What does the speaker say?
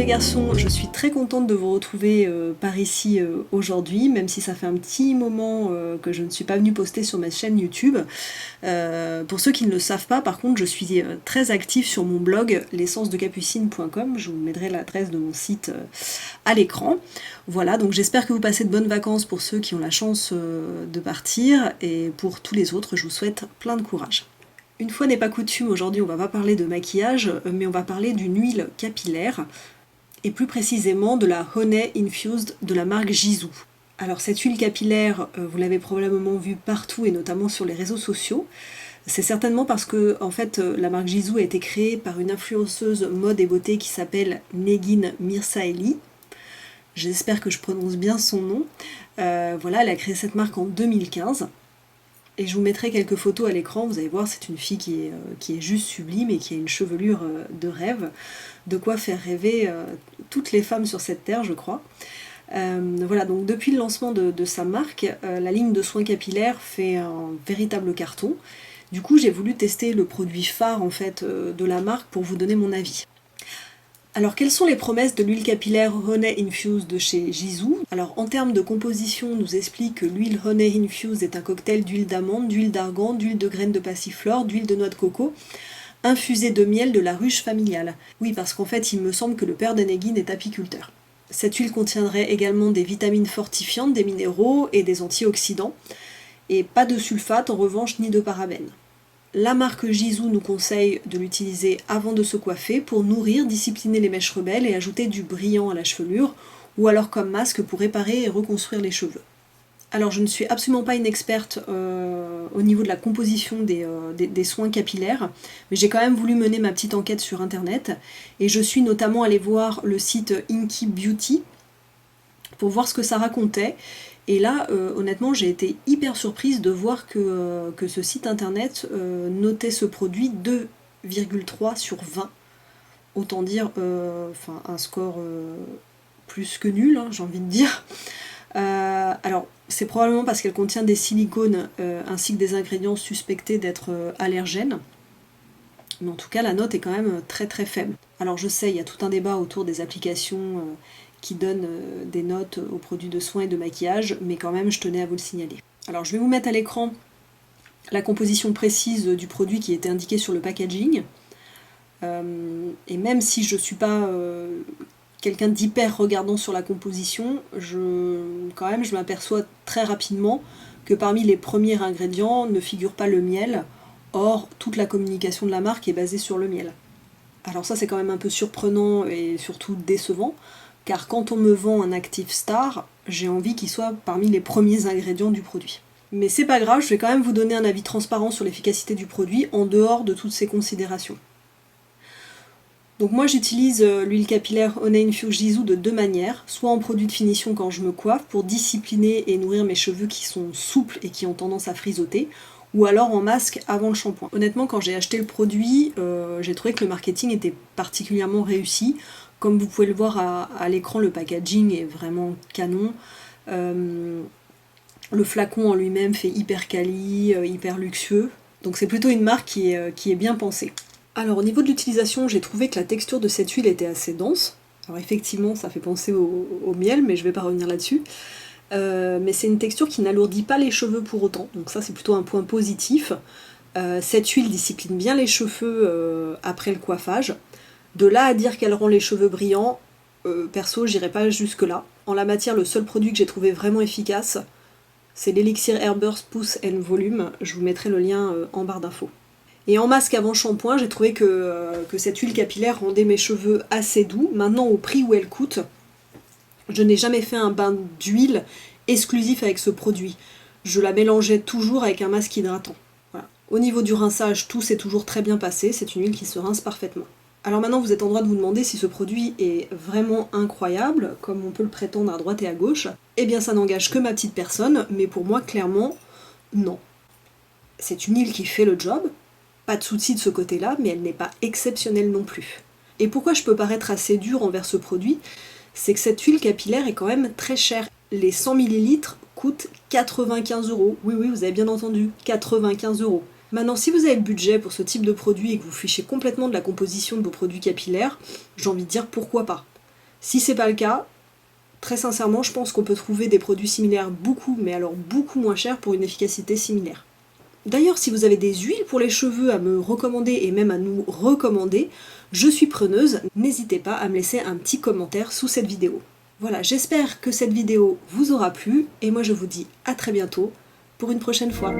garçons, je suis très contente de vous retrouver par ici aujourd'hui, même si ça fait un petit moment que je ne suis pas venue poster sur ma chaîne YouTube. Pour ceux qui ne le savent pas, par contre, je suis très active sur mon blog l'essencedecapucine.com, je vous mettrai l'adresse de mon site à l'écran. Voilà, donc j'espère que vous passez de bonnes vacances pour ceux qui ont la chance de partir, et pour tous les autres, je vous souhaite plein de courage. Une fois n'est pas coutume, aujourd'hui on va pas parler de maquillage, mais on va parler d'une huile capillaire, et plus précisément de la Honey Infused de la marque Gisou. Alors cette huile capillaire, vous l'avez probablement vue partout et notamment sur les réseaux sociaux. C'est certainement parce que en fait, la marque Gisou a été créée par une influenceuse mode et beauté qui s'appelle Negin Mirsaeli. J'espère que je prononce bien son nom. Voilà, elle a créé cette marque en 2015. Et je vous mettrai quelques photos à l'écran, vous allez voir, c'est une fille qui est juste sublime et qui a une chevelure de rêve, de quoi faire rêver toutes les femmes sur cette terre, je crois. Voilà, donc depuis le lancement de sa marque, la ligne de soins capillaires fait un véritable carton. Du coup, j'ai voulu tester le produit phare en fait de la marque pour vous donner mon avis. Alors, quelles sont les promesses de l'huile capillaire Honey Infused de chez Gisou? Alors, en termes de composition, on nous explique que l'huile Honey Infused est un cocktail d'huile d'amande, d'huile d'argan, d'huile de graines de passiflore, d'huile de noix de coco, infusée de miel de la ruche familiale. Oui, parce qu'en fait, il me semble que le père de Negin est apiculteur. Cette huile contiendrait également des vitamines fortifiantes, des minéraux et des antioxydants. Et pas de sulfate en revanche, ni de parabènes. La marque Gisou nous conseille de l'utiliser avant de se coiffer pour nourrir, discipliner les mèches rebelles et ajouter du brillant à la chevelure, ou alors comme masque pour réparer et reconstruire les cheveux. Alors je ne suis absolument pas une experte au niveau de la composition des soins capillaires, mais j'ai quand même voulu mener ma petite enquête sur internet, et je suis notamment allée voir le site Inky Beauty pour voir ce que ça racontait. Et là, honnêtement, j'ai été hyper surprise de voir que ce site internet notait ce produit 2,3 sur 20. Autant dire, un score plus que nul, hein, j'ai envie de dire. Alors, c'est probablement parce qu'elle contient des silicones ainsi que des ingrédients suspectés d'être allergènes. Mais en tout cas, la note est quand même très très faible. Alors je sais, il y a tout un débat autour des applications qui donnent des notes aux produits de soins et de maquillage, mais quand même je tenais à vous le signaler. Alors je vais vous mettre à l'écran la composition précise du produit qui était indiquée sur le packaging. Et même si je ne suis pas quelqu'un d'hyper regardant sur la composition, je m'aperçois très rapidement que parmi les premiers ingrédients ne figure pas le miel. Or, toute la communication de la marque est basée sur le miel. Alors ça c'est quand même un peu surprenant et surtout décevant, car quand on me vend un actif star, j'ai envie qu'il soit parmi les premiers ingrédients du produit. Mais c'est pas grave, je vais quand même vous donner un avis transparent sur l'efficacité du produit en dehors de toutes ces considérations. Donc moi j'utilise l'huile capillaire Honey Infused Gisou de deux manières, soit en produit de finition quand je me coiffe pour discipliner et nourrir mes cheveux qui sont souples et qui ont tendance à frisoter, ou alors en masque avant le shampoing. Honnêtement, quand j'ai acheté le produit, j'ai trouvé que le marketing était particulièrement réussi. Comme vous pouvez le voir à l'écran, le packaging est vraiment canon. Le flacon en lui-même fait hyper quali, hyper luxueux. Donc c'est plutôt une marque qui est bien pensée. Alors au niveau de l'utilisation, j'ai trouvé que la texture de cette huile était assez dense. Alors effectivement, ça fait penser au miel, mais je vais pas revenir là-dessus. Mais c'est une texture qui n'alourdit pas les cheveux pour autant, donc ça c'est plutôt un point positif. Cette huile discipline bien les cheveux après le coiffage. De là à dire qu'elle rend les cheveux brillants, perso j'irai pas jusque là. En la matière, le seul produit que j'ai trouvé vraiment efficace, c'est l'élixir Airburst Pousse and Volume, je vous mettrai le lien en barre d'infos. Et en masque avant shampoing, j'ai trouvé que cette huile capillaire rendait mes cheveux assez doux. Maintenant au prix où elle coûte, je n'ai jamais fait un bain d'huile exclusif avec ce produit. Je la mélangeais toujours avec un masque hydratant. Voilà. Au niveau du rinçage, tout s'est toujours très bien passé, c'est une huile qui se rince parfaitement. Alors maintenant vous êtes en droit de vous demander si ce produit est vraiment incroyable, comme on peut le prétendre à droite et à gauche. Eh bien ça n'engage que ma petite personne, mais pour moi clairement, non. C'est une huile qui fait le job, pas de souci de ce côté-là, mais elle n'est pas exceptionnelle non plus. Et pourquoi je peux paraître assez dure envers ce produit ? C'est que cette huile capillaire est quand même très chère. Les 100 ml coûtent 95 €. Oui, vous avez bien entendu, 95 €. Maintenant, si vous avez le budget pour ce type de produit et que vous fichez complètement de la composition de vos produits capillaires, j'ai envie de dire pourquoi pas. Si c'est pas le cas, très sincèrement, je pense qu'on peut trouver des produits similaires beaucoup, mais alors beaucoup moins chers pour une efficacité similaire. D'ailleurs, si vous avez des huiles pour les cheveux à me recommander et même à nous recommander, je suis preneuse, n'hésitez pas à me laisser un petit commentaire sous cette vidéo. Voilà, j'espère que cette vidéo vous aura plu, et moi je vous dis à très bientôt pour une prochaine fois.